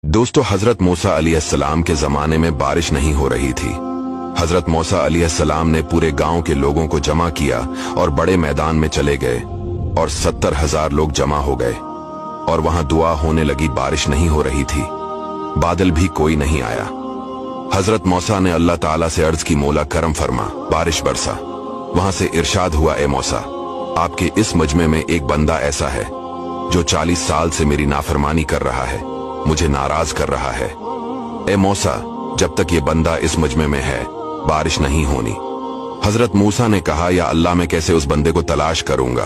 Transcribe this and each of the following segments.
दोस्तों, हजरत मूसा अलैहिस्सलाम के जमाने में बारिश नहीं हो रही थी। हजरत मूसा अलैहिस्सलाम ने पूरे गांव के लोगों को जमा किया और बड़े मैदान में चले गए और 70,000 लोग जमा हो गए और वहां दुआ होने लगी। बारिश नहीं हो रही थी, बादल भी कोई नहीं आया। हजरत मूसा ने अल्लाह ताला से अर्ज की, मौला करम फरमा, बारिश बरसा। वहां से इरशाद हुआ, ए मूसा, आपके इस मजमे में एक बंदा ऐसा है जो 40 साल से मेरी नाफरमानी कर रहा है, मुझे नाराज कर रहा है। ए मूसा, जब तक ये बंदा इस मजमे में है बारिश नहीं होनी। हजरत मूसा ने कहा, या अल्लाह, मैं कैसे उस बंदे को तलाश करूंगा।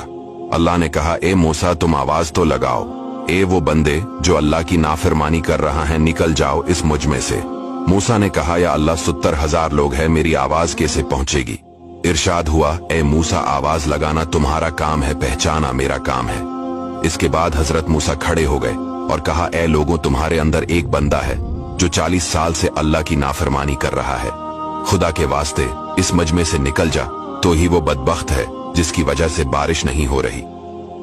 अल्लाह ने कहा, ए मूसा, तुम आवाज तो लगाओ। ए वो बंदे जो अल्लाह की नाफरमानी कर रहा है, निकल जाओ इस मुजमे से। मूसा ने कहा, या अल्लाह, 70,000 लोग हैं, मेरी आवाज कैसे पहुंचेगी। इरशाद हुआ, ए मूसा, आवाज लगाना तुम्हारा काम है, पहचाना मेरा काम है। इसके बाद हजरत मूसा खड़े हो गए और कहा, ए लोगों, तुम्हारे अंदर एक बंदा है जो 40 साल से अल्लाह की नाफरमानी कर रहा है। खुदा के वास्ते इस मजमे से निकल जा, तो ही वो बदबख्त है जिसकी वजह से बारिश नहीं हो रही।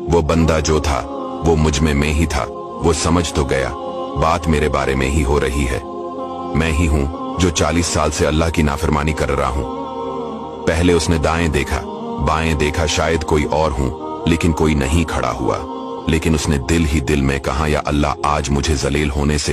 वो बंदा जो था वो मुझमें में ही था, वो समझ तो गया बात मेरे बारे में ही हो रही है। मैं ही हूं जो 40 साल से अल्लाह की नाफरमानी कर रहा हूं। पहले उसने दाएं देखा, बाएं देखा, शायद कोई और हूं, लेकिन कोई नहीं खड़ा हुआ। लेकिन उसने दिल ही दिल में कहा, या अल्लाह, आज मुझे जलील होने से